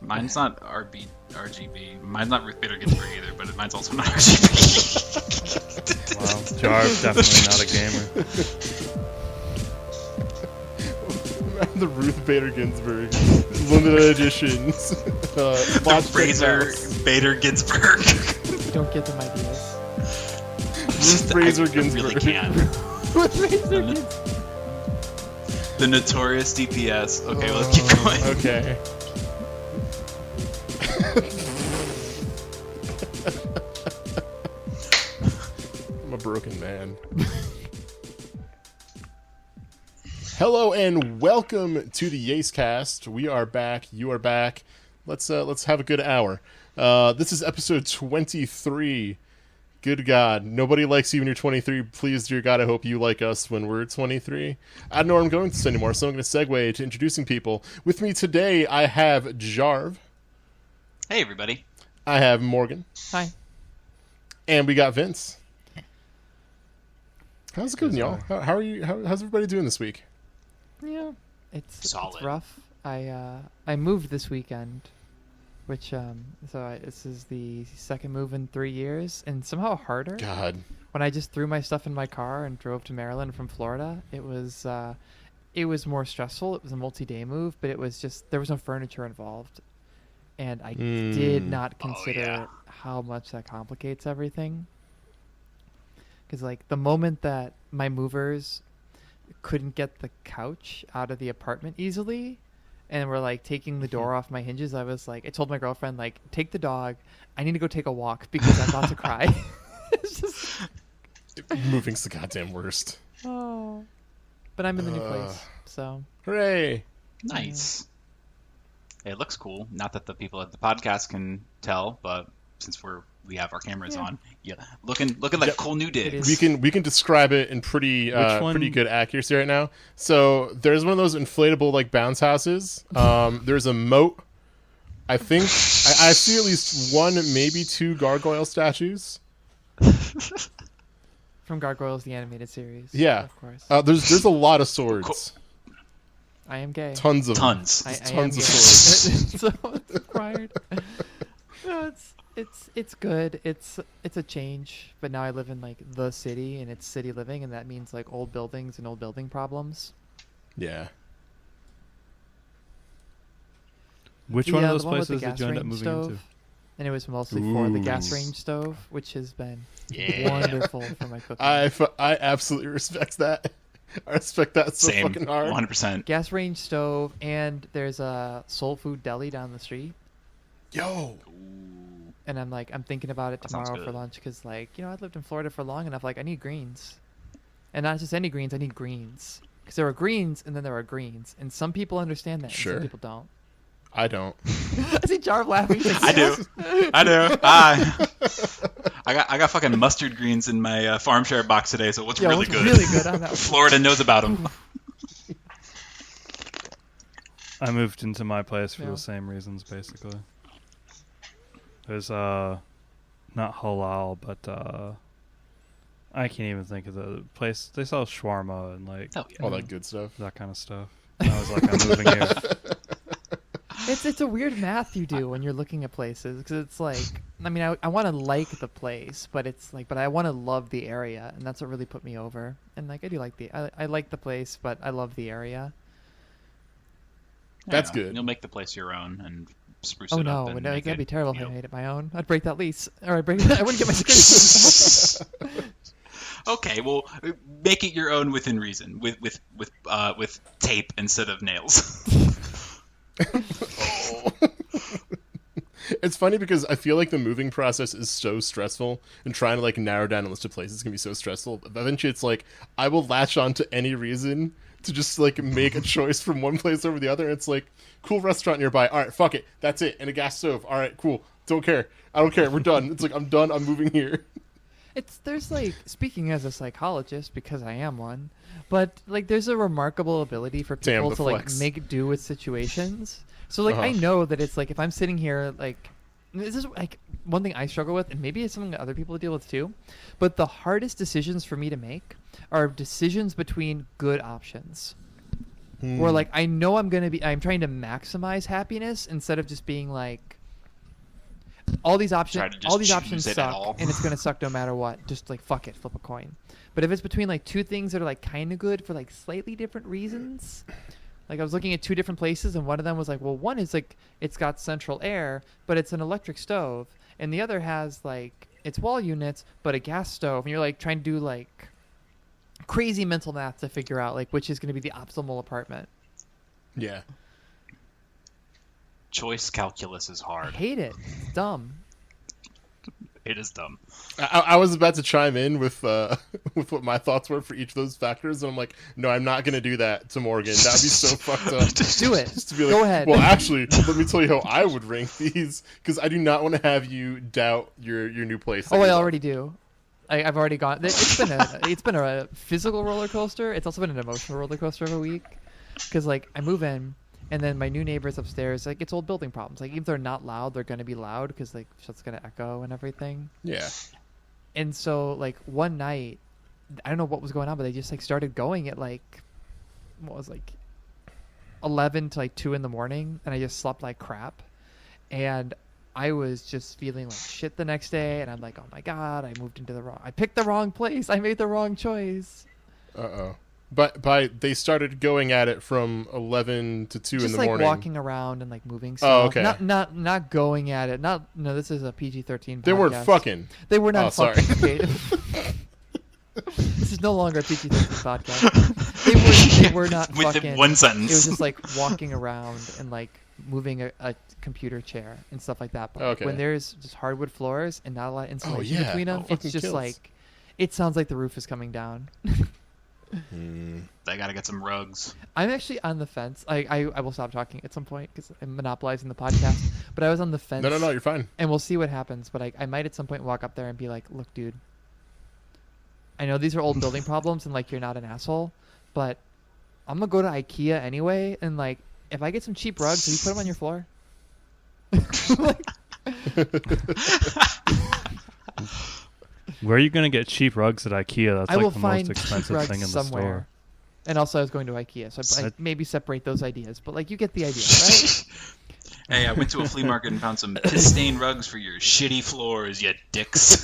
Mine's not RGB. Mine's not Ruth Bader Ginsburg either, but mine's also not RGB. Wow, Jarv definitely not a gamer. The Ruth Bader Ginsburg limited editions. The Razor Bader Ginsburg. Don't get them ideas. Ruth Razor Ginsburg. Really can. The notorious DPS. Okay, well, let's keep going. Okay. I'm a broken man. Hello and welcome to the YASEcast. We are back. You are back. Let's have a good hour. This is episode 23. Good God, nobody likes you when you're 23. Please, dear God, I hope you like us when we're 23. I don't know where I'm going with this anymore, so I'm going to segue to introducing people. With me today, I have Jarv. Hey, everybody. I have Morgan. Hi. And we got Vince. How's it going, y'all? How are you? How's everybody doing this week? Yeah, it's Solid. It's rough. I moved this weekend, which this is the second move in 3 years, and somehow harder. God. When I just threw my stuff in my car and drove to Maryland from Florida, it was more stressful. It was a multi-day move, but it was just there was no furniture involved, and I did not consider how much that complicates everything. Because like the moment that my movers couldn't get the couch out of the apartment easily, and we're like taking the door off my hinges, I was like, I told my girlfriend, like, take the dog. I need to go take a walk because I'm about to cry. It's just Moving's the goddamn worst. oh, but I'm in the new place, so Hooray! Nice. It looks cool. Not that the people at the podcast can tell, but since we have our cameras on, looking like a cool new dig. We can describe it in pretty good accuracy right now. So there's one of those inflatable like bounce houses. There's a moat. I think I see at least one, maybe two gargoyle statues. from Gargoyles the animated series. Yeah, of course. There's a lot of swords. I am gay. Tons of them. Tons. I am Tons of gay. swords. So it's required. No, it's good. It's a change, but now I live in like the city, and it's city living, and that means like old buildings and old building problems. Yeah. Which one of those the one with the places did you end up gas moving range into? stove, and it was mostly for the gas Ooh. range stove, which has been Yeah. wonderful for my cooking. I absolutely respect that. I respect that so Same. fucking hard. 100%. Gas range stove, and there's a soul food deli down the street. Yo. And I'm thinking about it That sounds tomorrow for good. lunch because, like, you know, I lived in Florida for long enough. Like, I need greens. And not just any greens, I need greens. Because there are greens and then there are greens. And some people understand that, Sure. and some people don't. I don't. I see Jarv laughing. He's like, I do. I do. I got fucking mustard greens in my farm share box today, so what's Yeah, really what's good. really good on that one? Florida knows about them. I moved into my place for Yeah. the same reasons, basically. There's not halal, but I can't even think of the place. They sell shawarma and like Oh, yeah. All that good stuff. that kind of stuff. And I was like, I'm moving here. It's a weird math you do when you're looking at places. Because it's like, I mean, I want to like the place, but it's like, but I want to love the area. And that's what really put me over. And like, I do like I like the place, but I love the area. That's Yeah, good. You'll make the place your own and spruce Oh it no, up. And no, make that'd be it, terrible if you I know. made it my own. I'd break that lease, or I wouldn't get my security. Okay, well, make it your own within reason, with tape instead of nails. It's funny because I feel like the moving process is so stressful, and trying to like narrow down a list of places can be so stressful. Eventually, it's like I will latch on to any reason to just like make a choice from one place over the other. And it's like, cool restaurant nearby. All right, fuck it, that's it. And a gas stove. All right, cool. Don't care. I don't care. We're done. It's like I'm done. I'm moving here. There's like, speaking as a psychologist, because I am one, but like there's a remarkable ability for Damn, people the to like flex. make do with situations. So like I know that it's like if I'm sitting here, like this is like one thing I struggle with, and maybe it's something that other people deal with too, but the hardest decisions for me to make are decisions between good options. Or like I know I'm trying to maximize happiness instead of just being like all these options suck and it's gonna suck no matter what. Just like fuck it, flip a coin. But if it's between like two things that are like kind of good for like slightly different reasons, like I was looking at two different places and one of them was like, well, one is like it's got central air but it's an electric stove, and the other has like it's wall units but a gas stove, and you're like trying to do like crazy mental math to figure out like which is going to be the optimal apartment. Yeah. Choice calculus is I hard. hate it. It's dumb. It is dumb. I was about to chime in with what my thoughts were for each of those factors, and I'm like, no, I'm not going to do that to Morgan. That'd be so fucked up. Do it. Just to be like, Go ahead. Well, actually, let me tell you how I would rank these, because I do not want to have you doubt your new place. Oh, I already do. I've already gone. It's been a physical roller coaster. It's also been an emotional roller coaster of a week, because like I move in. And then my new neighbors upstairs, like it's old building problems. Like if they're not loud, they're gonna be loud because like shit's gonna echo and everything. Yeah. And so like one night, I don't know what was going on, but they just like started going at like, what was like, 11 to like 2 in the morning, and I just slept like crap, and I was just feeling like shit the next day, and I'm like, oh my god, I picked the wrong place, I made the wrong choice. Uh-oh. But they started going at it from 11 to 2 just in the like morning. walking around and like moving stuff. Oh, okay. Not going at it. No, this is a PG-13 podcast. They weren't fucking. They were not fucking. Sorry. Okay. This is no longer a PG-13 podcast. They were not With fucking. one sentence. It was just like walking around and like moving a computer chair and stuff like that. But Okay. when there's just hardwood floors and not a lot of insulation yeah. between them, Oh, it's fucking just kills. like, it sounds like the roof is coming down. I gotta get some rugs. I'm actually on the fence. I will stop talking at some point because I'm monopolizing the podcast. But I was on the fence. No, you're fine. And we'll see what happens. But I might at some point walk up there and be like, look, dude, I know these are old building problems and like you're not an asshole, but I'm going to go to IKEA anyway. And like, if I get some cheap rugs, will you put them on your floor? Where are you going to get cheap rugs at IKEA? That's I will like the find most cheap expensive rugs thing in the somewhere. store. And also I was going to IKEA. So I That- maybe separate those ideas. But like, you get the idea, right? Hey, I went to a flea market and found some piss-stained rugs for your shitty floors, you dicks.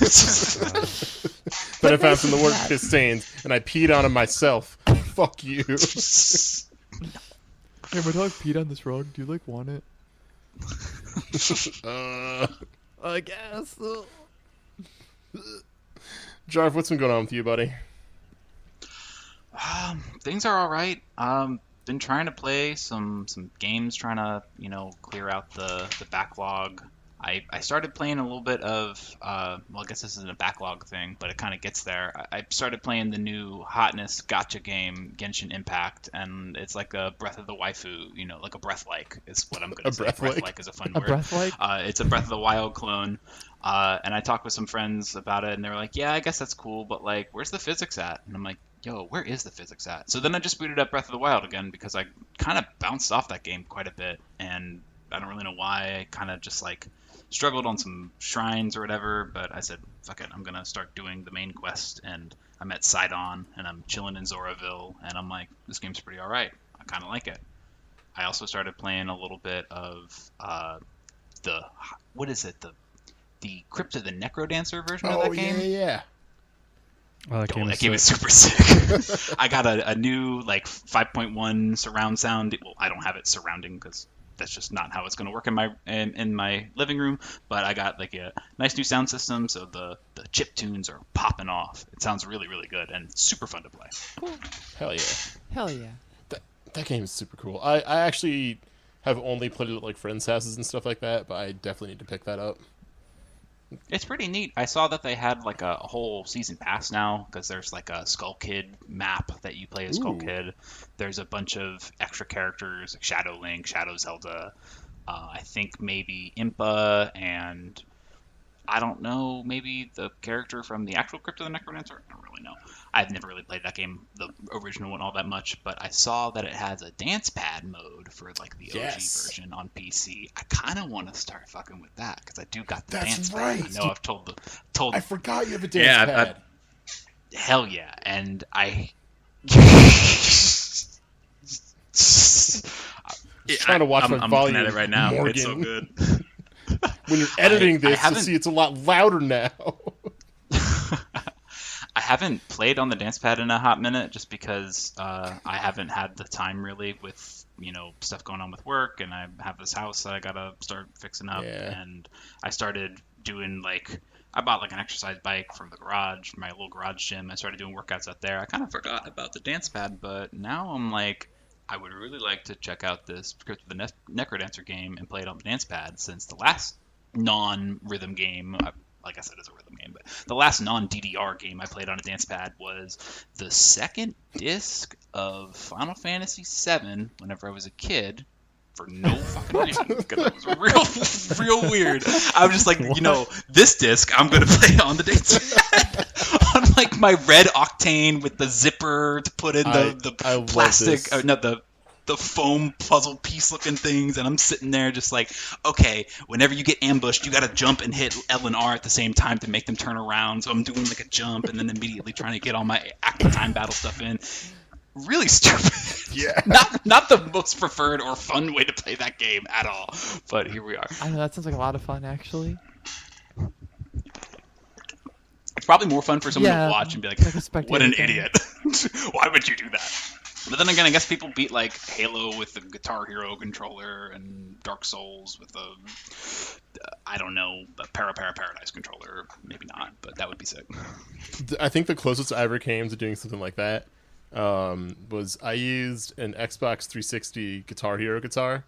But I found some the word piss stains, and I peed on them myself. Fuck you. Hey, my dog peed on this rug. Do you like want it? I guess. Jarv, what's been going on with you, buddy? Things are all right. Been trying to play some games, trying to clear out the backlog. I started playing a little bit of well, I guess this isn't a backlog thing, but it kind of gets there. I started playing the new hotness gacha game, Genshin Impact, and it's like a Breath of the Waifu, like a Breath-like is what I'm gonna say. Breath-like is a fun word. Breath-like? It's a Breath of the Wild clone. And I talked with some friends about it, and they were like, yeah, I guess that's cool, but like, where's the physics at? And I'm like, yo, where is the physics at? So then I just booted up Breath of the Wild again because I kind of bounced off that game quite a bit, and I don't really know why. I kind of just like struggled on some shrines or whatever, but I said, fuck it, I'm gonna start doing the main quest, and I met Sidon, and I'm chilling in Zoraville, and I'm like, this game's pretty alright. I kind of like it. I also started playing a little bit of the Crypt of the Necrodancer version of that game. Yeah. Oh, that That is game is sick. super sick. I got a new like 5.1 surround sound. Well, I don't have it surrounding because that's just not how it's going to work in my living room. But I got like a nice new sound system, so the chip tunes are popping off. It sounds really, really good and super fun to play. Hell yeah. Hell yeah. That game is super cool. I actually have only played it at like friends' houses and stuff like that, but I definitely need to pick that up. It's pretty neat. I saw that they had like a whole season pass now because there's like a Skull Kid map that you play as Skull Kid. There's a bunch of extra characters like Shadow Link, Shadow Zelda, I think maybe Impa, and I don't know, maybe the character from the actual Crypt of the Necrodancer. I don't really know. I've never really played that game, the original one, all that much, but I saw that it has a dance pad mode for like the OG version on PC. I kind of want to start fucking with that because I do got the dance pad. I know I've told. I forgot you have a dance pad. Hell yeah, and I Just trying to watch my I'm volume. looking at it right now. Morgan. It's so good. When you're editing I this, you haven't- see it's a lot louder now. I haven't played on the dance pad in a hot minute just because I haven't had the time really with, stuff going on with work, and I have this house that I gotta start fixing up. Yeah. And I started doing I bought an exercise bike from the garage, my little garage gym. I started doing workouts out there. I kind of forgot about the dance pad, but now I'm I would really like to check out this the Necrodancer game and play it on the dance pad, since the last non-rhythm game, like I said, it's a rhythm game, but the last non-DDR game I played on a dance pad was the second disc of Final Fantasy VII whenever I was a kid, for no fucking reason, because it was real weird. I was just like, this disc I'm going to play on the dance pad. On my red Octane with the zipper to put in I the love plastic, this. the foam puzzle piece looking things, and I'm sitting there just okay, whenever you get ambushed, you got to jump and hit L and R at the same time to make them turn around. So I'm doing a jump and then immediately trying to get all my active time battle stuff in. Really stupid. Yeah. Not the most preferred or fun way to play that game at all. But here we are. I know that sounds like a lot of fun, actually. It's probably more fun for someone Yeah, to watch and be like a spectator what an thing. idiot. Why would you do that? But then again, I guess people beat Halo with the Guitar Hero controller and Dark Souls with I don't know, the Paradise controller. Maybe not, but that would be sick. I think the closest I ever came to doing something like that was I used an Xbox 360 Guitar Hero guitar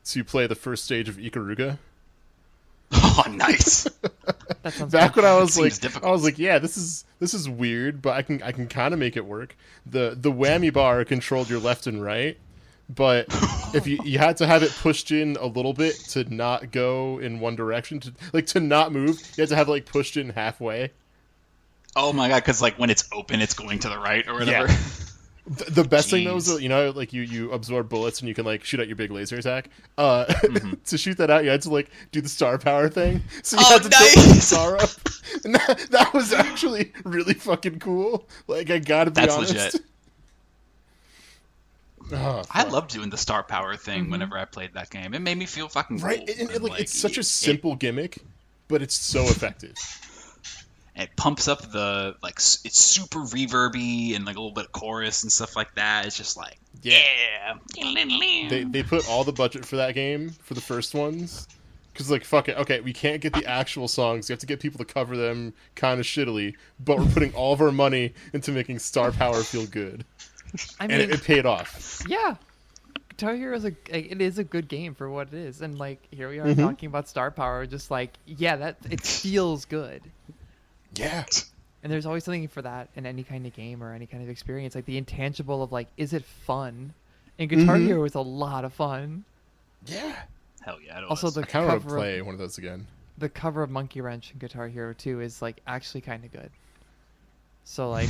to play the first stage of Ikaruga. Oh, nice. That sounds Back fun. when I was Seems difficult. I was yeah, this is weird, but I can kind of make it work. The whammy bar controlled your left and right, but if you had to have it pushed in a little bit to not go in one direction, to not move, you had to have it pushed in halfway. Oh my god, because when it's open, it's going to the right or whatever. Yeah. The best thing though is Jeez. you absorb bullets and you can shoot out your big laser attack. To shoot that out, you had to do the star power thing. So you had to tilt the nice! star up. And that was actually really fucking cool. I gotta be That's honest. legit. Oh, I fuck. loved doing the star power thing whenever I played that game. It made me feel fucking cool. Right, and, And, it's such a simple gimmick, but it's so effective. It pumps up the it's super reverby and a little bit of chorus and stuff like that. It's just yeah. They put all the budget for that game for the first ones. Because, fuck it. Okay, we can't get the actual songs. We have to get people to cover them kind of shittily. But we're putting all of our money into making Star Power feel good. I And mean, it paid off. yeah. Guitar Hero is a good game for what it is, and here we are Mm-hmm. talking about Star Power, just it feels good. Yeah. And there's always something for that in any kind of game or any kind of experience, the intangible of is it fun? And Guitar Mhm. Hero is a lot of fun. Yeah. Hell yeah, it Also, was. the I kind of want to cover play one of those again. the cover of Monkey Wrench in Guitar Hero 2 is actually kind of good. So when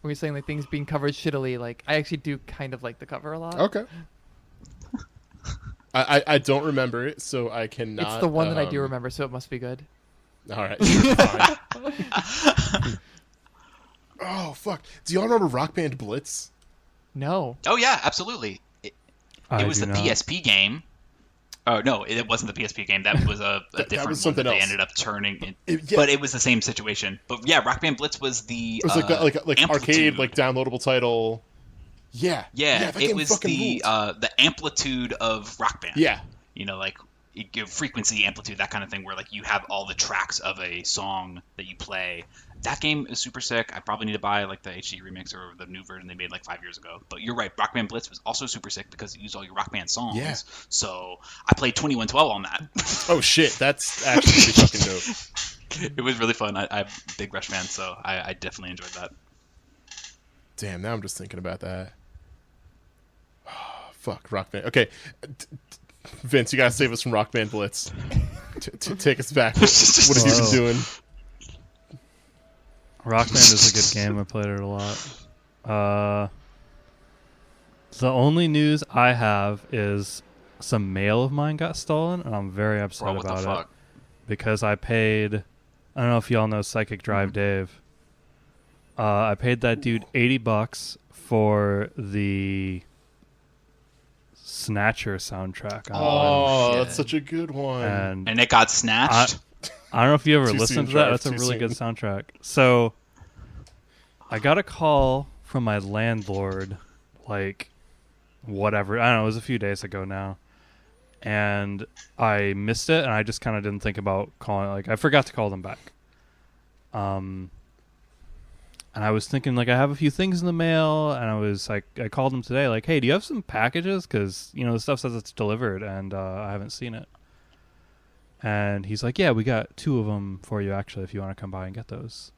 you're saying things being covered shittily, I actually do kind of like the cover a lot. Okay. I don't remember it, so I cannot. It's the one that I do remember, so it must be good. All right, sure, fine. Oh fuck! Do y'all remember Rock Band Blitz? No. Oh yeah, absolutely. It was do the not. PSP game. Oh no, it wasn't the PSP game. That was a That different was one that something they else. ended up turning. Yeah. But it was the same situation. But yeah, Rock Band Blitz was the It was like arcade, Amplitude. downloadable title. Yeah. Yeah, that it game was fucking ruled. the amplitude of Rock Band. Yeah. You give frequency, amplitude, that kind of thing, where you have all the tracks of a song that you play. That game is super sick. I probably need to buy the HD remix or the new version they made 5 years ago. But you're right, Rock Band Blitz was also super sick because it used all your Rock Band songs. Yeah. So I played 2112 on that. Oh shit! That's actually pretty fucking dope. It was really fun. I'm a big Rush fan, so I definitely enjoyed that. Damn, now I'm just thinking about that. Fuck, Rock Band. Okay, Vince, you gotta save us from Rock Band Blitz. Take us back. What have you been Whoa. doing? Rock Band is a good game. I played it a lot. The only news I have is some mail of mine got stolen, and I'm very upset Bro, what the about it fuck? because I paid. I don't know if y'all know Psychic Drive Dave. I paid that dude $80 for the Snatcher soundtrack on Oh, shit. that's such a good one. vinyl. And it got snatched. I don't know if you ever Too listened soon, to that. Jarv, That's a too really good soon. soundtrack. So I got a call from my landlord, like, whatever. I don't know. It was a few days ago now. And I missed it, and I just kind of didn't think about calling. Like, I forgot to call them back. And I was thinking, like, I have a few things in the mail, and I called them today, like, hey, do you have some packages? Because, the stuff says it's delivered, and I haven't seen it. And he's like, yeah, we got 2 of them for you, actually, if you want to come by and get those.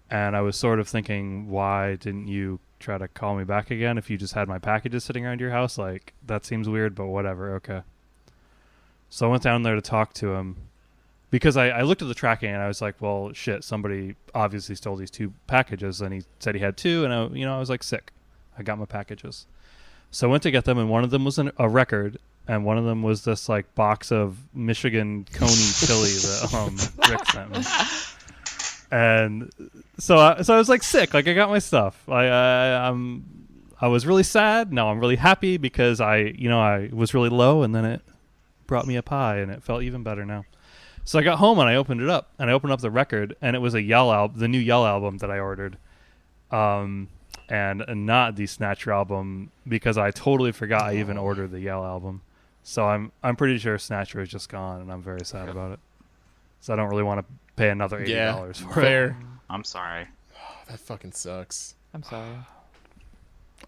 And I was sort of thinking, why didn't you try to call me back again if you just had my packages sitting around your house? Like, that seems weird, but whatever, okay. So I went down there to talk to him. Because I looked at the tracking and I was like, well, shit, somebody obviously stole these 2 packages. And he said he had 2, and I was like, sick. I got my packages. So I went to get them, and one of them was a record, and one of them was this like box of Michigan Coney chili that Rick sent me. And so I was like sick. Like, I got my stuff. I was really sad. Now I'm really happy because I was really low, and then it brought me a pie, and it felt even better now. So I got home and I opened it up, and I opened up the record, and it was the new Yell album that I ordered, and not the Snatcher album, because I totally forgot I even ordered the Yell album. So I'm pretty sure Snatcher is just gone, and I'm very sad about it. So I don't really want to pay another $80 for it. Fair. I'm sorry. That fucking sucks. I'm sorry.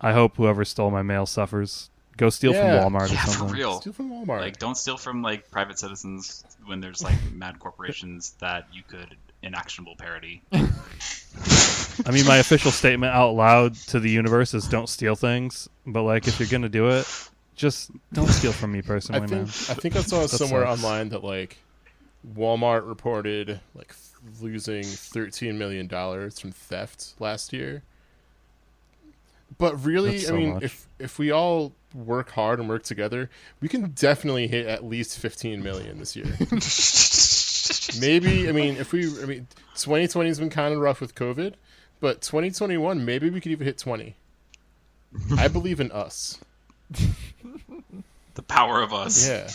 I hope whoever stole my mail suffers. Go steal from Walmart or Yeah, for something. real. Steal from Walmart. Like, don't steal from like private citizens when there's like mad corporations that you could inactionable parody. I mean, my official statement out loud to the universe is don't steal things. But like, if you're gonna do it, just don't steal from me personally, man. I think I saw somewhere sucks. online that like Walmart reported like losing $13 million from theft last year. But really, That's so I mean, much. if we all work hard and work together, we can definitely hit at least 15 million this year. Maybe, I mean, 2020's been kind of rough with COVID, but 2021, maybe we could even hit 20. I believe in us. The power of us. Yeah.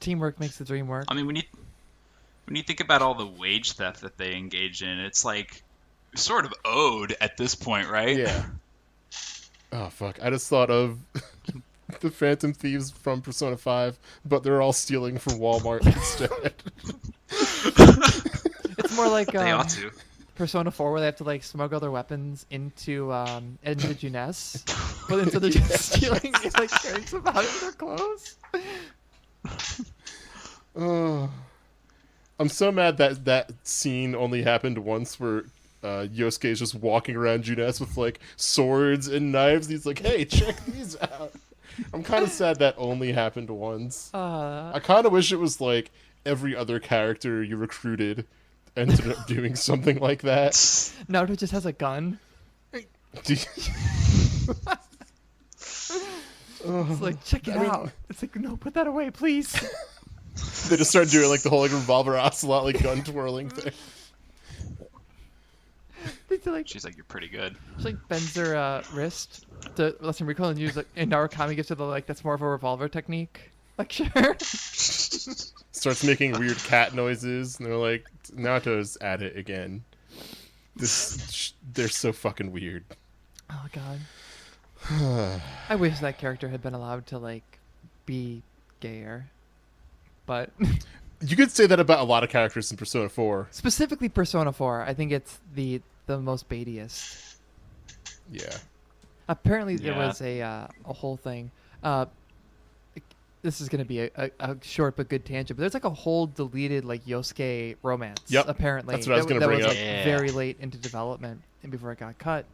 Teamwork makes the dream work. I mean, when you think about all the wage theft that they engage in, it's like sort of owed at this point, right? Yeah. Oh, fuck. I just thought of the Phantom Thieves from Persona 5, but they're all stealing from Walmart instead. It's more like They ought to. Persona 4, where they have to like smuggle their weapons into Jeunesse, but instead they're just stealing like carrying some out of their clothes. Oh. I'm so mad that scene only happened once, where Yosuke is just walking around Jeunesse with like swords and knives. And he's like, "Hey, check these out." I'm kind of sad that only happened once. I kind of wish it was like every other character you recruited ended up doing something like that. Naruto just has a gun. It's like, check it out. It's like, no, put that away, please. They just start doing like the whole like revolver ocelot like gun twirling thing. She's like, you're pretty good. She like bends her wrist to lessen recoil and use like, and Narukami gives her the like that's more of a revolver technique. Like, sure. Starts making weird cat noises, and they're like, Naruto's at it again. They're so fucking weird. Oh god. I wish that character had been allowed to like be gayer, but You could say that about a lot of characters in Persona 4. specifically Persona 4, I think it's the most baitiest. Yeah. Apparently, there Yeah. was a whole thing. This is going to be a short but good tangent, but there's like a whole deleted like Yosuke romance. Yep. Apparently, That's what I was gonna that bring was up. like Yeah. very late into development and before it got cut.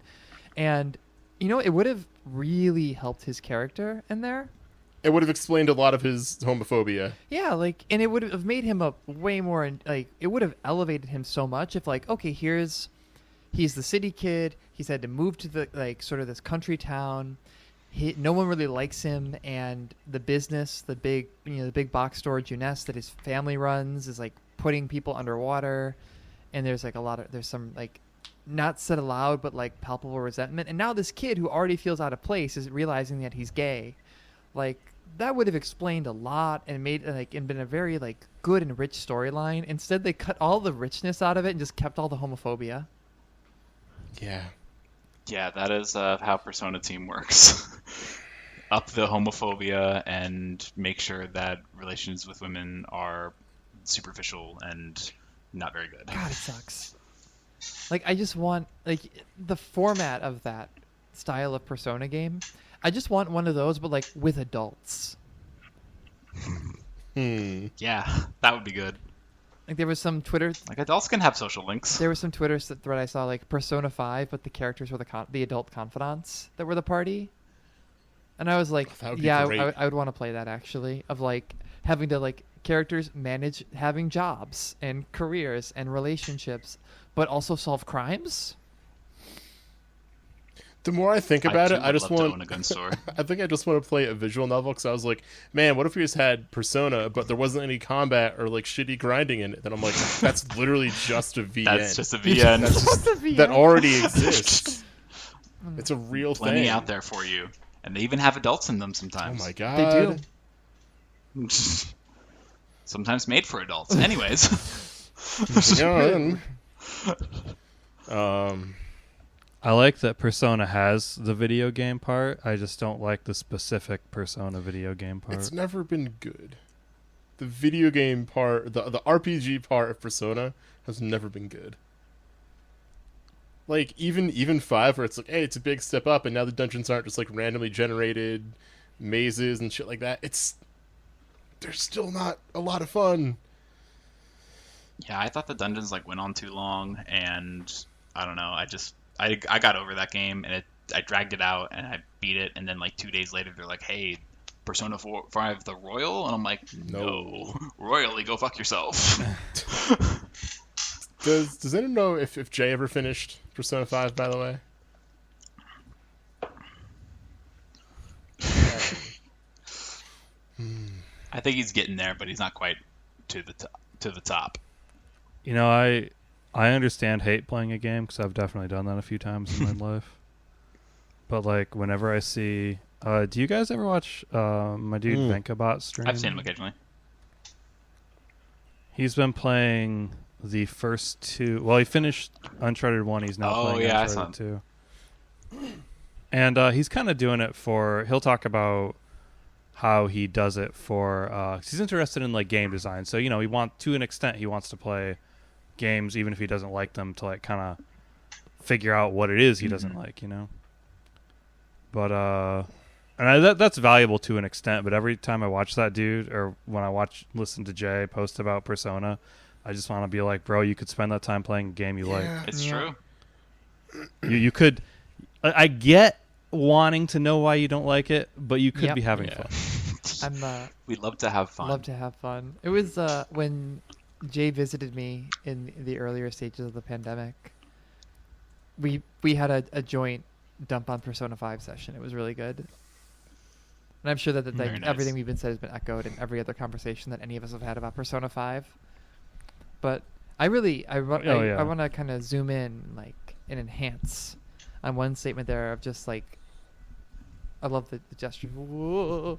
And it would have really helped his character in there. It would have explained a lot of his homophobia. Yeah, like, and it would have made him a way more like it would have elevated him so much if like, okay, he's the city kid. He's had to move to the like sort of this country town. No one really likes him, and the business, the big box store Jeunesse that his family runs is like putting people underwater, and there's like there's some like not said aloud but like palpable resentment. And now this kid who already feels out of place is realizing that he's gay. Like that would have explained a lot and made and been a very like good and rich storyline. Instead, they cut all the richness out of it and just kept all the homophobia. Yeah. Yeah, that is how Persona Team works. Up the homophobia and make sure that relations with women are superficial and not very good. God, it sucks. Like, I just want, like, the format of that style of Persona game, I just want one of those, but, like, with adults. Yeah, that would be good. Like, there was some Twitter... Like, adults can have social links. There was some Twitter thread I saw, like, Persona 5, but the characters were the adult confidants that were the party. And I was like, yeah, I would want to play that, actually, of, like, having to, like, characters manage having jobs and careers and relationships, but also solve crimes. The more I think about it, I just want to own a gun store. I think I just want to play a visual novel because I was like, man, what if we just had Persona, but there wasn't any combat or like shitty grinding in it? Then I'm like, that's literally just a VN. That's just a VN. That already exists. It's a real thing. Plenty out there for you, and they even have adults in them sometimes. Oh my god, they do. Sometimes made for adults. Anyways. I like that Persona has the video game part. I just don't like the specific Persona video game part. It's never been good. The video game part, the RPG part of Persona has never been good. Like, even 5, where it's like, hey, it's a big step up, and now the dungeons aren't just, like, randomly generated mazes and shit like that. They're still not a lot of fun. Yeah, I thought the dungeons, like, went on too long, and I don't know, I got over that game, and I dragged it out, and I beat it, and then, like, 2 days later, they're like, hey, Persona 5 the Royal? And I'm like, no. Royally, go fuck yourself. Does anyone know if Jay ever finished Persona 5, by the way? I think he's getting there, but he's not quite to the top. You know, I understand hate playing a game because I've definitely done that a few times in my life. But like, whenever I see, do you guys ever watch my dude Venkabot stream? I've seen him occasionally. He's been playing the first 2. Well, he finished Uncharted 1. He's now playing Uncharted 2. And he's kind of doing it for. He'll talk about how he does it for. He's interested in like game design, so to an extent he wants to play games even if he doesn't like them to like kind of figure out what it is he doesn't like, But and that's valuable to an extent. But every time I watch that dude, or when I listen to Jay post about Persona, I just want to be like, bro, you could spend that time playing a game you like. It's true. You could. I get wanting to know why you don't like it, but you could be having fun. We love to have fun. Love to have fun. It was when Jay visited me in the earlier stages of the pandemic. We had a joint dump on Persona 5 session. It was really good. And I'm sure that Nice. everything we've been said has been echoed in every other conversation that any of us have had about Persona 5. But I want to kind of zoom in and enhance on one statement there of just like, I love the gesture. Whoa.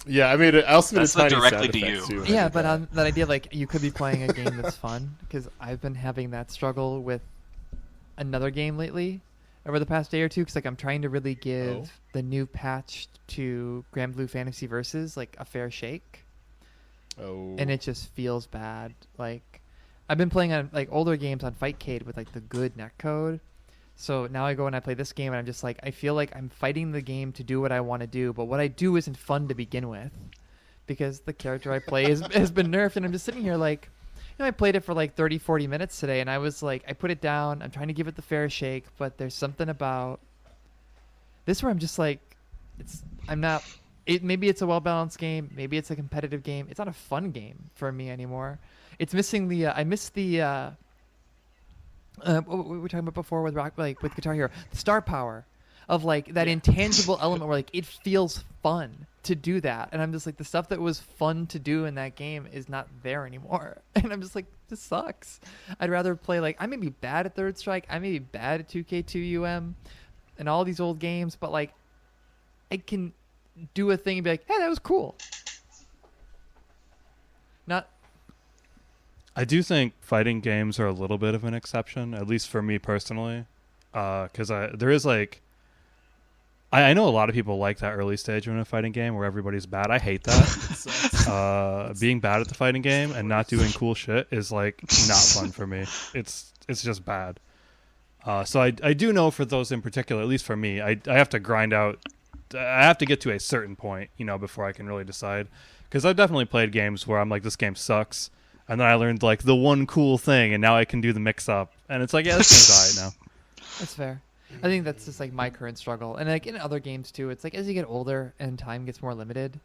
Yeah, I also made a tiny directly sound to effect you. too. Yeah, but on that idea, like, you could be playing a game that's fun, because I've been having that struggle with another game lately over the past day or two, because like I'm trying to really give the new patch to Grand Blue Fantasy Versus like a fair shake. And it just feels bad. Like, I've been playing on like older games on Fightcade with like the good netcode. So now I go and I play this game, and I'm just like, I feel like I'm fighting the game to do what I want to do, but what I do isn't fun to begin with, because the character I play has been nerfed, and I'm just sitting here like, I played it for like 30, 40 minutes today, and I was like, I put it down, I'm trying to give it the fair shake, but there's something about this where I'm just like, maybe it's a well-balanced game, maybe it's a competitive game, it's not a fun game for me anymore. It's missing I miss the what we were talking about before with with Guitar Hero, the star power of like that intangible element where like it feels fun to do that, and I'm just like, the stuff that was fun to do in that game is not there anymore, and I'm just like, this sucks. I'd rather play like, I may be bad at Third Strike, I may be bad at 2K2 UM and all these old games, but like do a thing and be like, hey, that was cool. Not. I do think fighting games are a little bit of an exception, at least for me personally, because there is like. I know a lot of people like that early stage in a fighting game where everybody's bad. I hate that. Being bad at the fighting game and not doing cool shit is like not fun for me. It's just bad. So I do know for those in particular, at least for me, I have to grind out. I have to get to a certain point, before I can really decide. Because I've definitely played games where I'm like, this game sucks, and then I learned like the one cool thing, and now I can do the mix up, and it's like, yeah, this game's alright now. That's fair. I think that's just like my current struggle, and like in other games too. It's like as you get older and time gets more limited,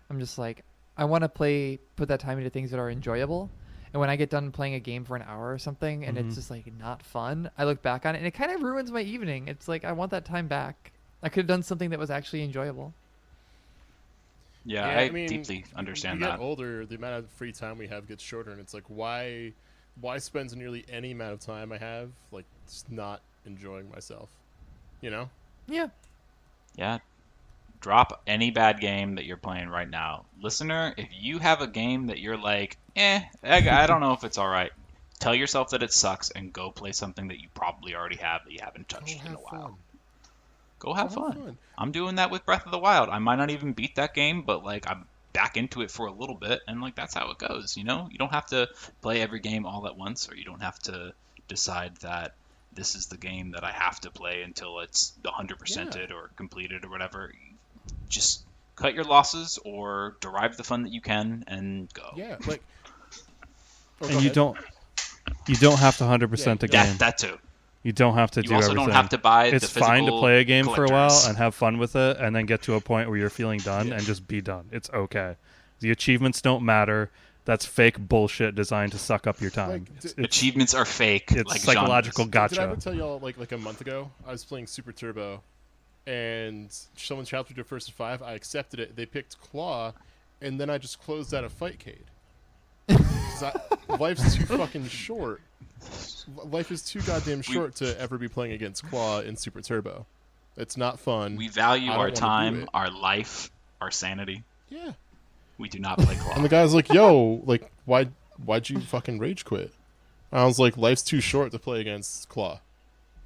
I'm just like, I want to put that time into things that are enjoyable. And when I get done playing a game for an hour or something, and it's just like not fun, I look back on it and it kind of ruins my evening. It's like I want that time back. I could have done something that was actually enjoyable. Yeah, I mean, deeply understand that. As we get older, the amount of free time we have gets shorter, and it's like, why spend nearly any amount of time I have like just not enjoying myself, Yeah. Yeah. Drop any bad game that you're playing right now. Listener, if you have a game that you're like, I don't know if it's all right, tell yourself that it sucks and go play something that you probably already have that you haven't touched in a while. Go have fun. I'm doing that with Breath of the Wild. I might not even beat that game, but like I'm back into it for a little bit, and like that's how it goes, You don't have to play every game all at once, or you don't have to decide that this is the game that I have to play until it's 100%ed or completed or whatever. Just cut your losses or derive the fun that you can and go. Yeah, like. And you don't have to 100% the game. That too. You don't have to do everything. You also don't have to buy the physical fine to play a game collectors. for a while and have fun with it, and then get to a point where you're feeling done and just be done. It's okay. The achievements don't matter. That's fake bullshit designed to suck up your time. Achievements are fake. It's like psychological genres. gotcha. Did I ever tell y'all like a month ago I was playing Super Turbo, and someone challenged me to first to 5. I accepted it. They picked Claw, and then I just closed out a Fightcade. Life's too fucking short. Life is too goddamn short to ever be playing against Claw in Super Turbo. It's not fun. We value our time, our life, our sanity. Yeah. We do not play Claw. And the guy's like, yo, like, why'd you fucking rage quit? And I was like, life's too short to play against Claw.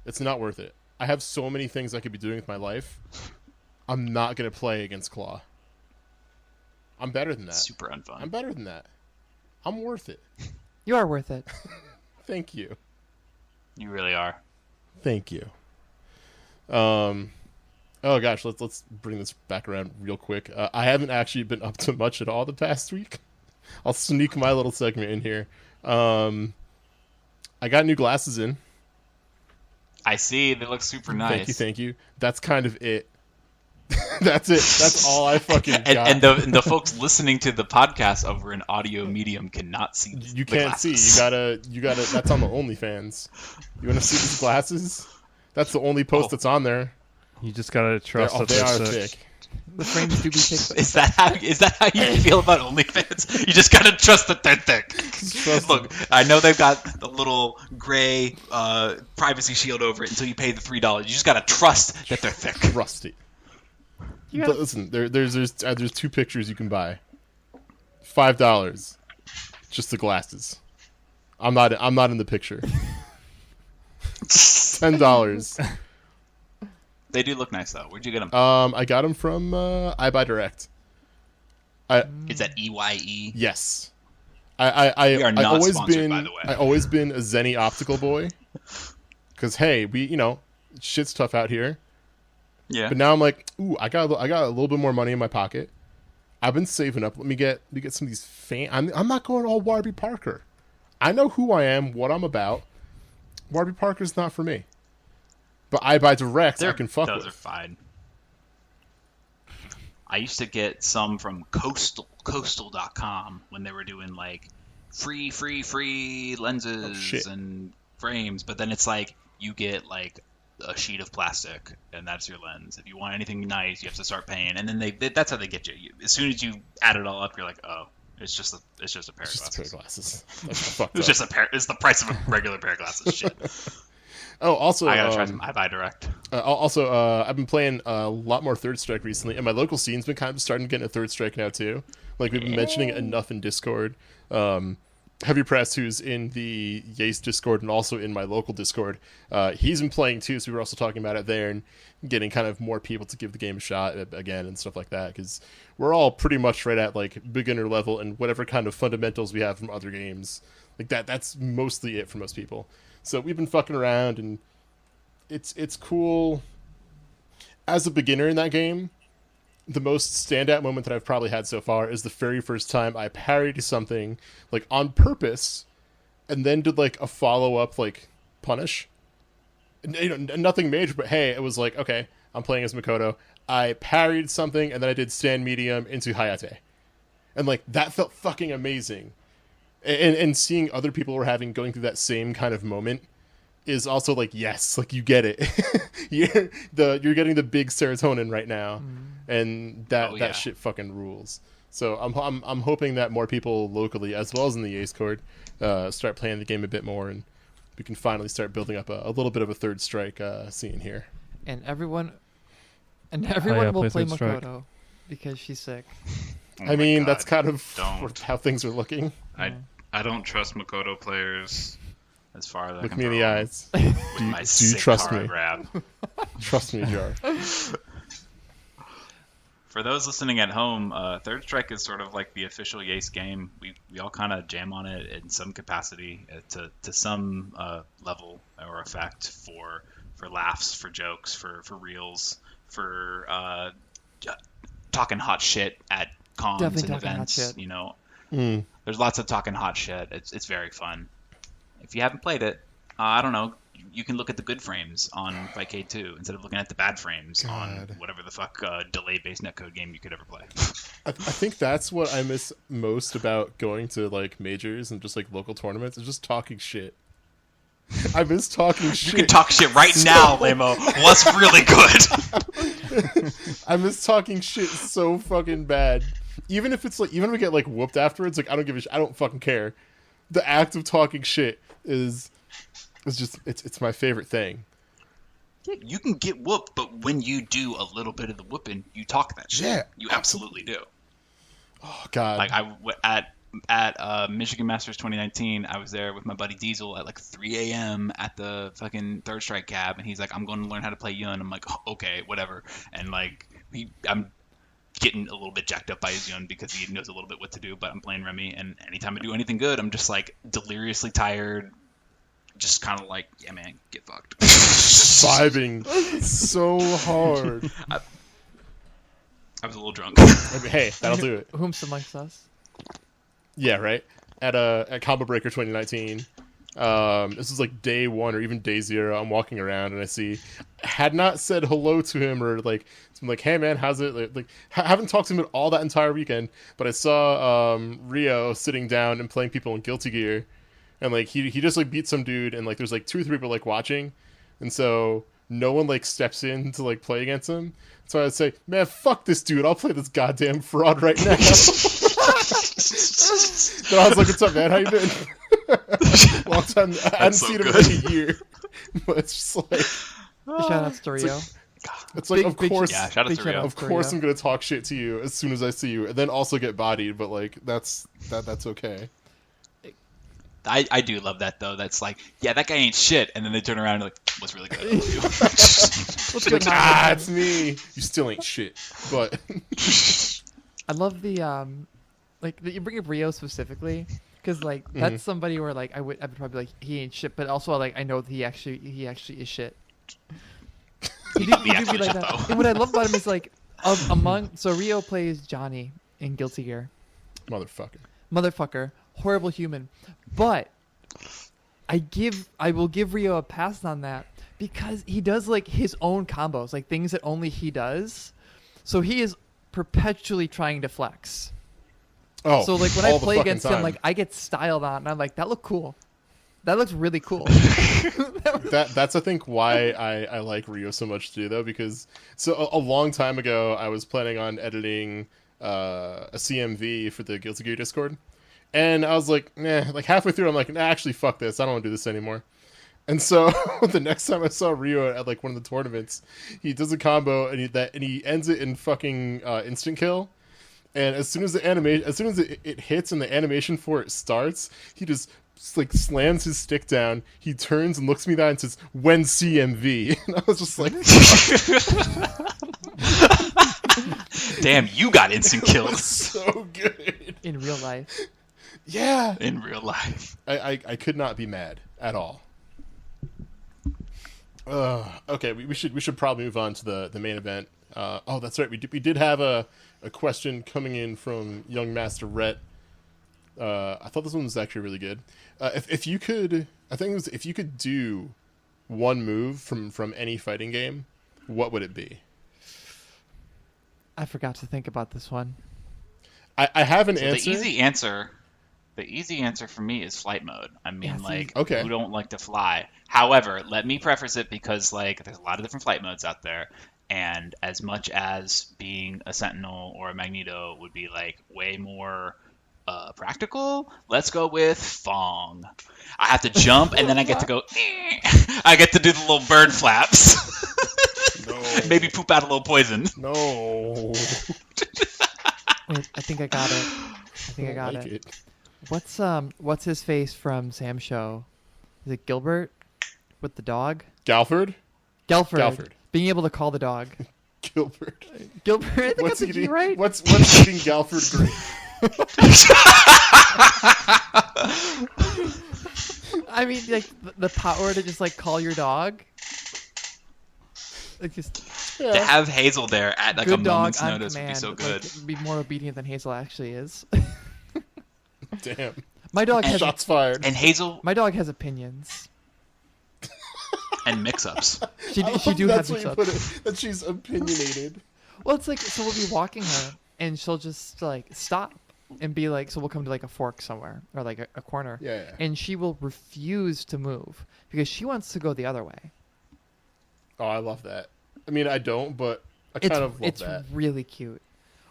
It's not worth it. I have so many things I could be doing with my life. I'm not going to play against Claw. I'm better than that. Super unfun. I'm better than that. I'm worth it. You are worth it. Thank you. You really are. Thank you. Oh gosh, let's bring this back around real quick. I haven't actually been up to much at all the past week. I'll sneak my little segment in here. I got new glasses in. I see. They look super nice. Thank you. That's kind of it. That's it. That's all I fucking got. And the folks listening to the podcast over an audio medium cannot see. You can't see. You gotta. That's on the OnlyFans. You want to see these glasses? That's the only post that's on there. You just gotta trust that they are thick. thick. The frames do be thick. Is that how you feel about OnlyFans? You just gotta trust that they're thick. Look, I know they've got the little gray privacy shield over it until you pay the $3. You just gotta trust that they're thick. Trust it. But listen, there's 2 pictures you can buy. $5, just the glasses. I'm not in the picture. $10. They do look nice though. Where'd you get them? I got them from I Buy Direct. Is that EYE? Yes. We are not always sponsored, been, by the way. I always been a Zenny optical boy. Because hey, shit's tough out here. Yeah. But now I'm like, ooh, I got a little bit more money in my pocket. I've been saving up. Let me get some of these I'm not going all Warby Parker. I know who I am, what I'm about. Warby Parker's not for me. But I Buy Direct, I can fuck with. Those are fine. I used to get some from coastal.com when they were doing like free lenses and frames, but then it's like you get like a sheet of plastic and that's your lens. If you want anything nice, you have to start paying, and then that's how they get you. As soon as you add it all up, you're like, oh, it's just a pair of glasses. It's the price of a regular pair of glasses. Shit. Oh, also, I gotta try some I Buy Direct. I've been playing a lot more Third Strike recently, and my local scene's been kind of starting to get into Third Strike now too. Like we've been mentioning it enough in Discord. Heavy Press, who's in the Yace Discord and also in my local Discord, he's been playing too, so we were also talking about it there and getting kind of more people to give the game a shot again and stuff like that, because we're all pretty much right at like beginner level and whatever kind of fundamentals we have from other games. Like that's mostly it for most people. So we've been fucking around, and it's cool. As a beginner in that game, the most standout moment that I've probably had so far is the very first time I parried something like on purpose and then did like a follow-up like punish. Nothing major, but hey, it was like, okay, I'm playing as Makoto. I parried something and then I did stand medium into Hayate. And like that felt fucking amazing. And seeing other people were going through that same kind of moment is also like, yes, like you get it. you're getting the big serotonin right now, and that shit fucking rules. So I'm hoping that more people locally, as well as in the Yace Court, start playing the game a bit more, and we can finally start building up a little bit of a Third Strike scene here. And everyone will play play Third Strike. Makoto because she's sick. I mean, God, that's kind of don't. how things are looking. I don't trust Makoto players as far as I Look can me in the throw eyes. with my do you sick trust card me? grab. Trust me, Jar. For those listening at home, Third Strike is sort of like the official Yace game. We all kind of jam on it in some capacity to some level or effect for laughs, for jokes, for reels, for talking hot shit at cons Definitely and talking hot events. shit. You know, Mm. there's lots of talking hot shit. It's very fun. If you haven't played it, I don't know. You can look at the good frames on Fightcade 2 instead of looking at the bad frames on God. whatever the fuck delay-based netcode game you could ever play. I think that's what I miss most about going to like majors and just like local tournaments is just talking shit. I miss talking shit. You can talk shit right now, Lamo. What's really good? I miss talking shit so fucking bad. Even if it's like, even if we get like whooped afterwards, like I don't give a shit. I don't fucking care. The act of talking shit is just it's my favorite thing. Yeah, you can get whooped, but when you do a little bit of the whooping, you talk that shit. Yeah, you absolutely do. Oh God. Like at Michigan Masters 2019, I was there with my buddy Diesel at like 3 a.m. at the fucking Third Strike cab, and he's like, "I'm going to learn how to play Yun." I'm like, oh, "Okay, whatever." And like, I'm getting a little bit jacked up by his Yun because he knows a little bit what to do, but I'm playing Remy, and anytime I do anything good, I'm just like deliriously tired, just kind of like, yeah, man, get fucked. Vibing so hard. I was a little drunk. I mean, hey, that'll do it. Whom's amongst us? Yeah, right. At Combo Breaker 2019, this is like day 1 or even day 0. I'm walking around and I had not said hello to him or like, I'm like, hey man, how's it? Like, haven't talked to him at all that entire weekend, but I saw Rio sitting down and playing people in Guilty Gear, and like he just like beat some dude, and like there's like 2 or 3 people like watching, and so no one like steps in to like play against him. So I'd say, man, fuck this dude. I'll play this goddamn fraud right now. Then I was like, what's up, man? How you been? Long time. I hadn't so seen him good. in a year. But it's just like, Shout outs to Rio. it's like, of course, Yeah, shout out Big to shout Rio. out. of course I'm going to talk shit to you as soon as I see you, and then also get bodied, but like, that's okay. I do love that though. That's like, yeah, that guy ain't shit, and then they turn around and like, what's really good? What's good? It's me. You still ain't shit. But I love the like that you bring up Rio specifically because like that's somebody where like I would probably be like he ain't shit, but also like I know that he actually is shit. He do be actually like shit, that. though. And what I love about him is like so Rio plays Johnny in Guilty Gear. motherfucker. Horrible human, but I will give Rio a pass on that because he does like his own combos, like things that only he does. So he is perpetually trying to flex. Oh, So like when all I the play fucking against time. him, like I get styled on, and I'm like, that looked cool. That looks really cool. That's I think why I like Rio so much too, though, because a long time ago I was planning on editing a CMV for the Guilty Gear Discord, and I was like, nah, like halfway through I'm like, nah, actually fuck this, I don't want to do this anymore. And so the next time I saw Rio at like one of the tournaments, he does a combo and he ends it in fucking instant kill. And as soon as it hits and the animation for it starts, he just like slams his stick down. He turns and looks me down and says, "When CMV?" And I was just like, Damn, you got instant kills. so good. In real life. Yeah. In real life. I could not be mad at all. Okay, we should probably move on to the main event. Oh, that's right. We did have a question coming in from young Master Rhett. I thought this one was actually really good. If you could, I think it was, if you could do one move from any fighting game, what would it be? I forgot to think about this one. I have an So answer. The easy answer for me is flight mode. I mean, Yeah, like, okay. who don't like to fly? However, let me preface it because, like, there's a lot of different flight modes out there. And as much as being a Sentinel or a Magneto would be, like, way more practical, let's go with Fong. I have to jump, and then I get to go, I get to do the little bird flaps. No. Maybe poop out a little poison. No. Wait, I think I got it. Like it. What's his face from Sam's show? Is it Gilbert with the dog? Galford? Gelford. Being able to call the dog. Gilbert. Gilbert, I think that's the key, right? What's eating Galford great? I mean, like the power to just like call your dog. Like just To have Hazel there at, like, a good dog moment's on notice would be command. so good. Like, be more obedient than Hazel actually is. Damn. My dog has Shots fired. And Hazel my dog has opinions. and mix-ups. She I do love have that's what you mix-ups. put it, that she's opinionated. Well, it's like, so we'll be walking her, and she'll just like stop and be like, so we'll come to like a fork somewhere or like a corner, Yeah. and she will refuse to move because she wants to go the other way. Oh, I love that. I mean, I don't, but I kind of love It's that. really cute.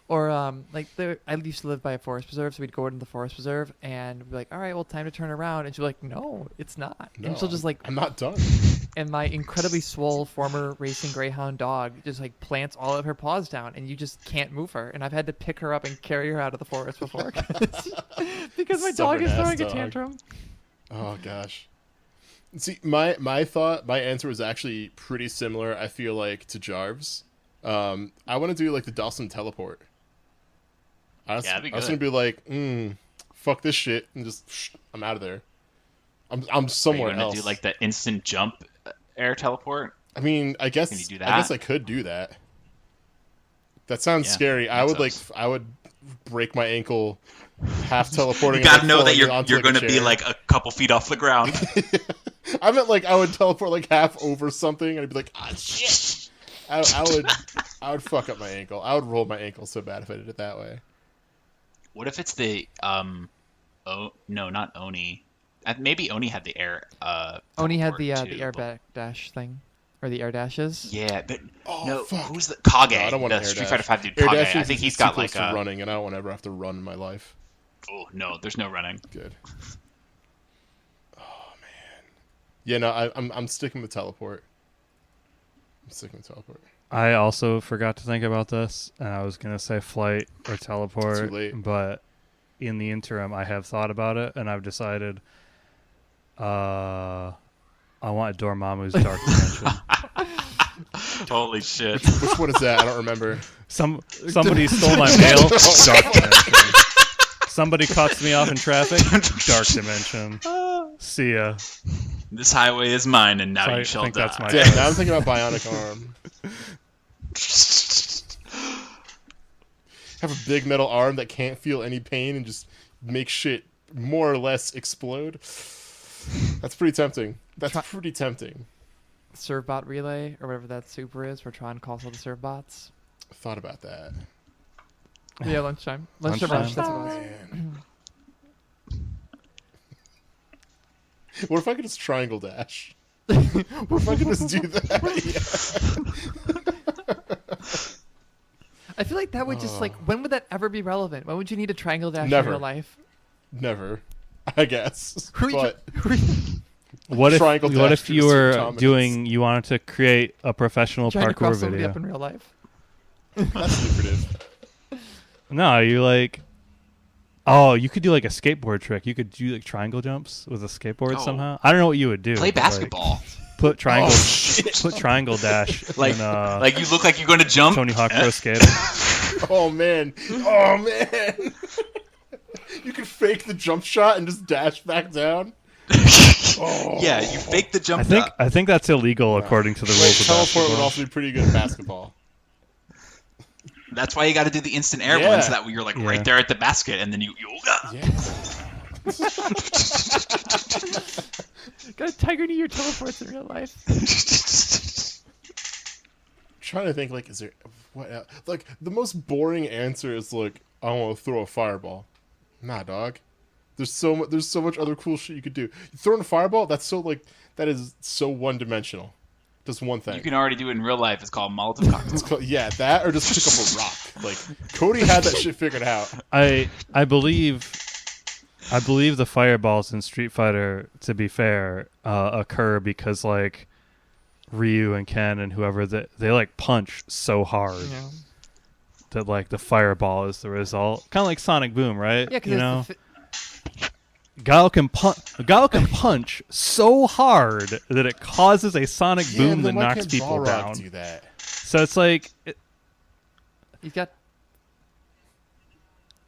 Or like I used to live by a forest preserve, so we'd go into the forest preserve and be like, all right, well, time to turn around, and she'll be like, no, it's not, No, and she'll just like, I'm not done. and my incredibly swole former racing greyhound dog just like plants all of her paws down, and you just can't move her, and I've had to pick her up and carry her out of the forest before because my dog is Stubborn-ass throwing a dog. tantrum. Oh gosh. See, my answer was actually pretty similar. I feel like to Jarv's. I want to do like the Dawson teleport. I was that'd be gonna good. be like, fuck this shit, and just I'm out of there. I'm somewhere Are you gonna else. do like the instant jump air teleport? I mean, I guess Can you do I guess that? I could do that. That sounds Yeah, scary. I would makes I would break my ankle half teleporting. You gotta and, know like, that falling onto, you're like, a gonna be chair. like a couple feet off the ground. I meant like I would teleport like half over something and I'd be like, ah shit. I would fuck up my ankle. I would roll my ankle so bad if I did it that way. What if it's the oh no, not Oni. Maybe Oni had the air. Oni had the teleport too, air but- dash thing, or the air dashes. Yeah, but Oh, no. fuck. Who's the Kage? No, I don't want the air Street dash. Fighter 5 dude. Air Kage. dash I is think he's too got close like to a. running, and I don't want to ever have to run in my life. Oh no, there's no running. Good. Oh man. Yeah, no, I'm sticking with teleport. I'm sticking with teleport. I also forgot to think about this, and I was going to say flight or teleport, Too late. but in the interim, I have thought about it, and I've decided I want Dormammu's Dark Dimension. Holy shit! Which one is that? I don't remember. Somebody stole my mail. Dark Dimension. Somebody cuts me off in traffic. Dark Dimension. See ya. This highway is mine, and now So I you shall think die. that's my- Damn, now I'm thinking about bionic arm. Have a big metal arm that can't feel any pain and just make shit more or less explode. That's pretty tempting. That's pretty tempting. Servbot relay or whatever that super is, where Tron calls all the servbots. I thought about that. Yeah, lunchtime. Lunchtime. Lunch. That's what it was. Man. What if I could just triangle dash? What if I could just do that? I feel like that would just like, when would that ever be relevant? When would you need a triangle dash Never. in real life? Never, I guess. Who are you But who are you- What if Triangle what dash if you through the were automatons. you wanted to create a professional Trying to parkour cross somebody video? up in real life. That's lucrative. No, you like. Oh, you could do like a skateboard trick. You could do like triangle jumps with a skateboard Oh. somehow. I don't know what you would do. Play but, like, basketball. put triangle. Oh, Put triangle dash. Like in, like you look like you're going to jump. Tony Hawk Pro Skater. Oh man! Oh man! You can fake the jump shot and just dash back down. Oh. Yeah, you fake the jump. I think that's illegal according to the Wait, rules of teleport would basketball. also be pretty good at basketball. That's why you got to do the instant air Yeah. one, so that way you're like Yeah. right there at the basket, and then you. Yeah. Got a tiger knee your teleports in real life. Trying to think, like, is there what else? Like the most boring answer is like, I want to throw a fireball. Nah, dog. There's so much other cool shit you could do. Throwing a fireball, that is so one dimensional. Just one thing. You can already do it in real life. It's called Molotov cocktail. Yeah, that or just pick up a rock. Like Cody had that shit figured out. I believe the fireballs in Street Fighter, to be fair, occur because like Ryu and Ken and whoever they like punch so hard Yeah. that like the fireball is the result. Kind of like Sonic Boom, right? Yeah, because you know, Guile can punch so hard that it causes a sonic boom that then why knocks can't people Balrog down. do that? So it's like, he's got.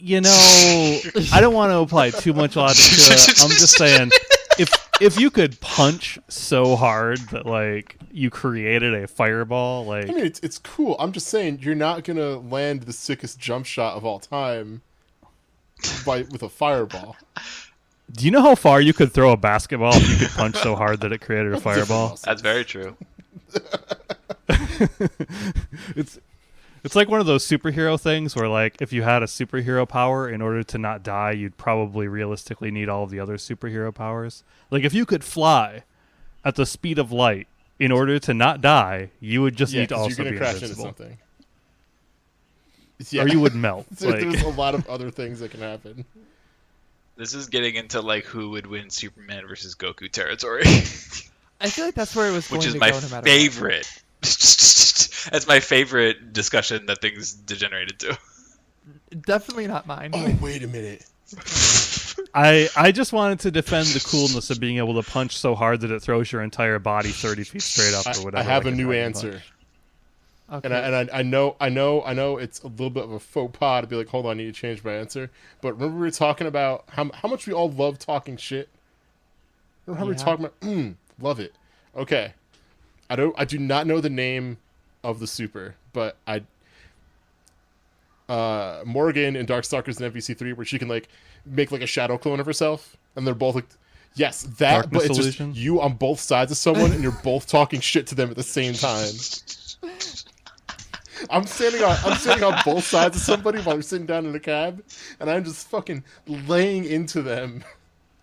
you know, I don't want to apply too much logic to it. I'm just saying, if you could punch so hard that like you created a fireball, like I mean, it's cool. I'm just saying you're not gonna land the sickest jump shot of all time with a fireball. do you know how far you could throw a basketball if you could punch so hard that it created a fireball? That's very true. It's like one of those superhero things where, like, if you had a superhero power, in order to not die, you'd probably realistically need all of the other superhero powers. Like, if you could fly at the speed of light in order to not die, you would just Yeah, need to 'cause also you're be gonna crash into invincible. something. Yeah. Or you would melt. There's Like, a lot of other things that can happen. This is getting into like who would win Superman versus Goku territory, I feel like that's where it was going which is to my go no matter what. favorite. That's my favorite discussion that things degenerated to. Definitely not mine. Oh, wait a minute. I just wanted to defend the coolness of being able to punch so hard that it throws your entire body 30 feet straight up or I whatever. have like a new dragon answer. punch. Okay. And I know it's a little bit of a faux pas to be like, hold on, I need to change my answer. But remember we were talking about how much we all love talking shit? Remember how we were Yeah. talking about, love it. Okay. I do not know the name of the super, but Morgan in Darkstalkers and MVC3 where she can like make like a shadow clone of herself and they're both like, yes, that, Darkness but it's just illusion? you on both sides of someone and you're both talking shit to them at the same time. I'm standing on both sides of somebody while they're sitting down in a cab, and I'm just fucking laying into them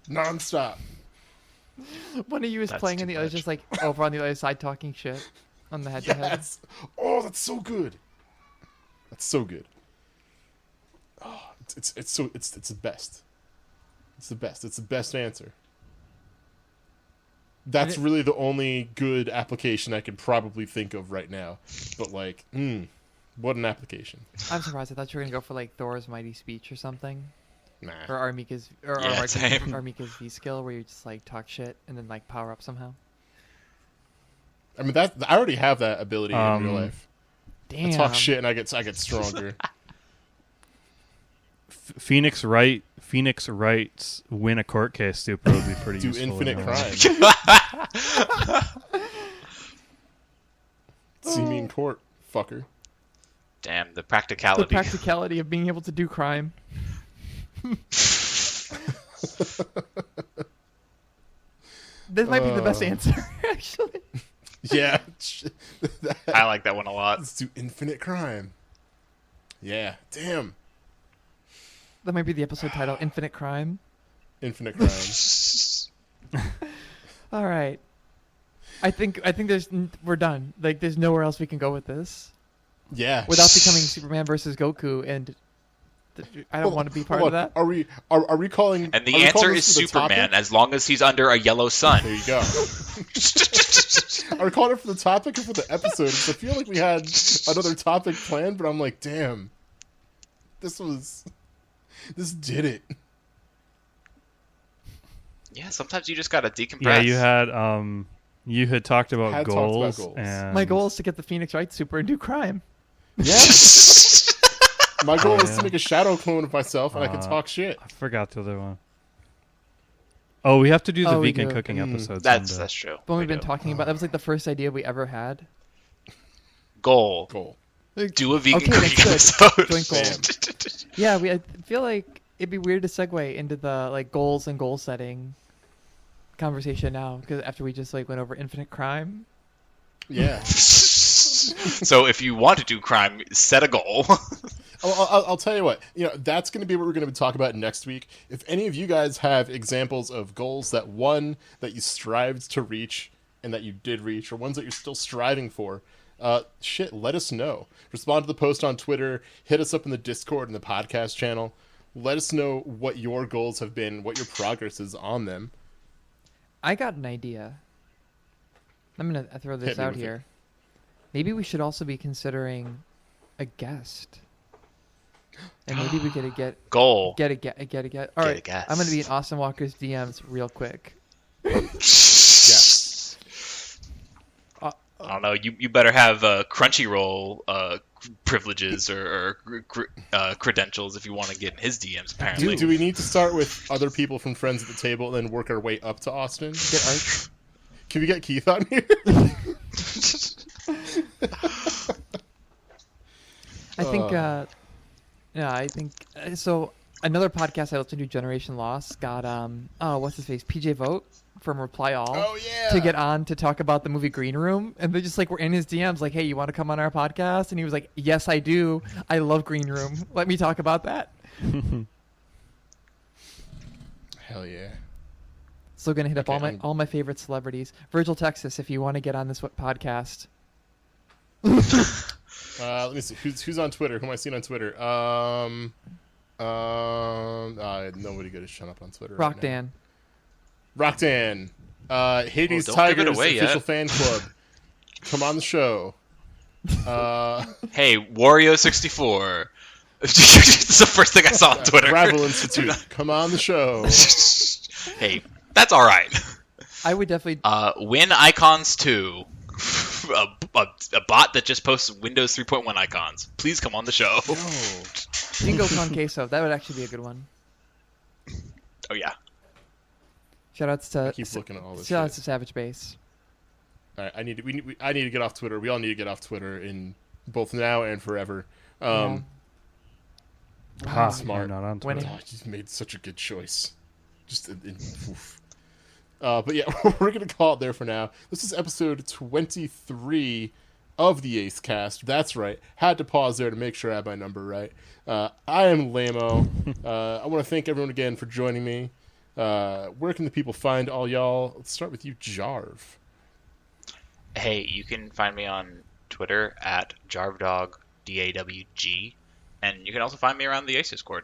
nonstop. One of you is That's playing too and the other's much. just like over on the other side talking shit on the head-to-head. Yes. Oh, that's so good. That's so good. Oh, it's the best. It's the best. It's the best answer. That's really the only good application I could probably think of right now. But like, what an application. I'm surprised. I thought you were gonna go for like Thor's mighty speech or something, Nah. or Armika's Yeah, same. Armika's V skill, where you just like talk shit and then like power up somehow. I mean I already have that ability in real life. Damn. I talk shit and I get stronger. Phoenix Wright's win a court case super would be pretty Do useful. infinite in that. crime. See me in court, fucker. Damn, the The practicality. practicality of being able to do crime. This might be the best answer, actually. Yeah. I like that one a lot. Let's do infinite crime. Yeah. Damn. That might be the episode title: Infinite Crime. Infinite crime. All right. I think we're done. Like, there's nowhere else we can go with this Yeah. without becoming Superman versus Goku and I don't want to be part Hold of on. that. Are we calling? And the are we calling answer is this for the Superman, topic? as long as he's under a yellow sun. There you go. Are we calling it for the topic or for the episode? 'Cause I feel like we had another topic planned, but I'm like, damn, this did it. Yeah, sometimes you just gotta decompress. Yeah, you had talked about Had talked about goals, goals. and My goal is to get the Phoenix Wright Super and do crime. Yeah. My goal is to make a shadow clone of myself, and I can talk shit. I forgot the other one. Oh, we have to do the We vegan do. cooking episode. That's someday. true. But We we've been do. talking about that was like the first idea we ever had. Goal. Do a vegan Okay, cooking that's good. episode. Joint goal. Yeah, I feel like it'd be weird to segue into the like goals and goal setting conversation now because after we just like went over infinite crime. Yeah. So if you want to do crime, set a goal. I'll tell you what. That's going to be what we're going to talk about next week. If any of you guys have examples of goals that you strived to reach and that you did reach, or ones that you're still striving for, let us know. Respond to the post on Twitter. Hit us up in the Discord and the podcast channel. Let us know what your goals have been, what your progress is on them. I got an idea. I'm gonna throw this Hit me out with here. Maybe we should also be considering a guest, and maybe we could Goal. get a guest. All Get a right, guest. I'm gonna be in Austin Walker's DMs real quick. Yes. I don't know. You better have Crunchyroll privileges or credentials if you want to get in his DMs. Apparently, Do we need to start with other people from Friends at the Table and then work our way up to Austin? Get Art. Can we get Keith on here? I think. I think so. Another podcast I listened to, Generation Lost, got what's his face, PJ Vogt from Reply All. Oh, yeah. To get on to talk about the movie Green Room, and they just like were in his DMs, like, "Hey, you want to come on our podcast?" And he was like, "Yes, I do. I love Green Room. Let me talk about that." Hell yeah. Still gonna hit up Okay, all my favorite celebrities. Virgil, Texas, if you want to get on this podcast. Let me see. Who's on Twitter? Who am I seeing on Twitter? Nobody good at shut up on Twitter. Rock right now. Dan. Rock Dan. Hades Don't give it Tigers away official yet. fan club. Come on the show. hey, Wario64. It's the first thing I saw on Twitter. Ravel Institute. Come on the show. Hey, that's all right. I would definitely. Win Icons 2. A bot that just posts Windows 3.1 icons. Please come on the show. Bingo con queso. That would actually be a good one. Oh yeah. Shoutouts to I keep looking at all this shoutouts shit. to Savage Base. All right, I need to get off Twitter. We all need to get off Twitter in both now and forever. Smart. Not on Twitter. Winning. Oh, you made such a good choice. Oof. But yeah, we're going to call it there for now. This is episode 23 of the YASEcast. That's right. Had to pause there to make sure I have my number right. I am Lamo. I want to thank everyone again for joining me. Where can the people find all y'all? Let's start with you, Jarv. Hey, you can find me on Twitter at JarvDog, DAWG, and you can also find me around the Ace Discord.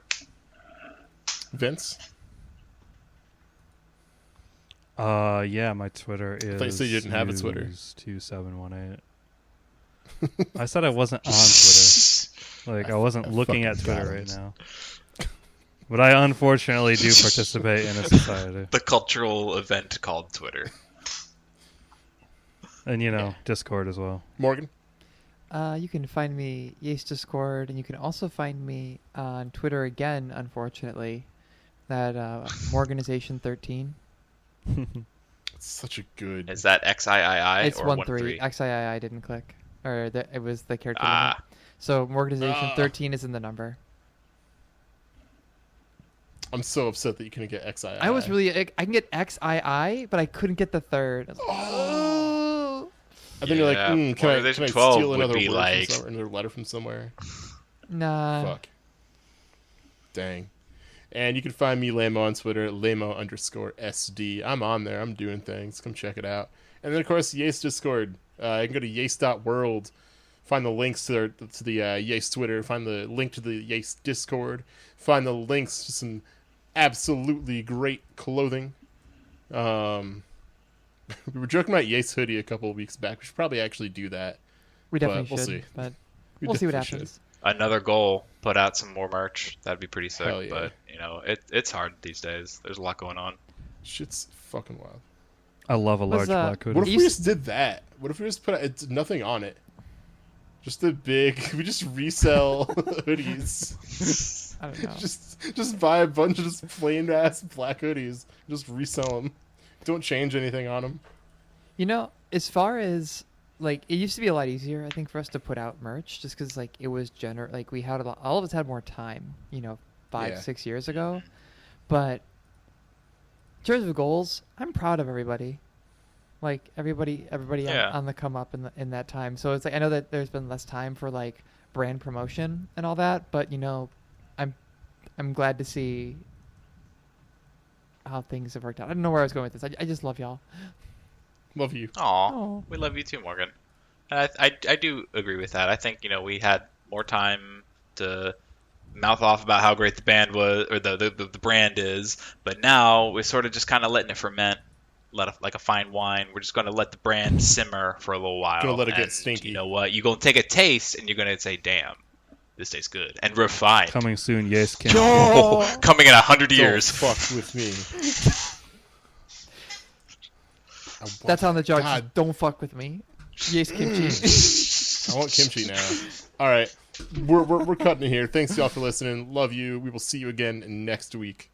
Vince? Yeah, my Twitter is. I thought you said you didn't have a Twitter. 2718. I said I wasn't on Twitter. Like I wasn't looking at fucking Twitter got right it. now. But I unfortunately do participate in a society, The cultural event called Twitter. and Discord as well. Morgan? You can find me Yace Discord, and you can also find me on Twitter again, unfortunately, at Morganization13. It's such a good... Is that XIII It's or 1-3. 1-3? XIII didn't click. Or it was the character Ah. limit. So Morganization13 is in the number. I'm so upset that you couldn't get XII. I was really... I can get XII, but I couldn't get the third. I was like, oh. And then you're like, Yeah, can I Organization 12 steal would another be word like- from somewhere, another letter from somewhere? Nah. Fuck. Dang. And you can find me, Lamo, on Twitter, Lamo_SD. I'm on there. I'm doing things. Come check it out. And then, of course, Yace Discord. You can go to yace.world Find the links to the Yace Twitter. Find the link to the Yace Discord. Find the links to some absolutely great clothing. We were joking about Yace hoodie a couple of weeks back. We should probably actually do that. We definitely we'll should, see. but we'll see what definitely happens. Another goal: put out some more merch. That'd be pretty sick. Hell yeah. But it's hard these days. There's a lot going on. Shit's fucking wild. I love a Was, large black hoodie. What if we just did that? What if we just put it's nothing on it? Just a big. We just resell hoodies. I don't know. Just buy a bunch of just plain ass black hoodies. Just resell them. Don't change anything on them. As far as like, it used to be a lot easier, I think, for us to put out merch, just because like it was like we had all of us had more time, 5-6 years ago. But in terms of goals, I'm proud of everybody. Like everybody on the come up in that time. So it's like I know that there's been less time for like brand promotion and all that, but I'm glad to see how things have worked out. I don't know where I was going with this. I just love y'all. Love you. Aw, we love you too, Morgan. And I do agree with that. I think we had more time to mouth off about how great the band was, or the brand is, but now we're sort of just kind of letting it ferment, like a fine wine. We're just going to let the brand simmer for a little while. Gonna let it get and stinky. You know what? You're going to take a taste, and you're going to say, "Damn, this tastes good," and refine. Coming soon, Yace Camp. Coming in 100 years. Don't fuck with me. That's on the jar. God. Just don't fuck with me. Yes, kimchi. I want kimchi now. All right, we're cutting it here. Thanks y'all for listening. Love you. We will see you again next week.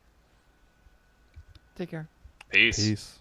Take care. Peace. Peace.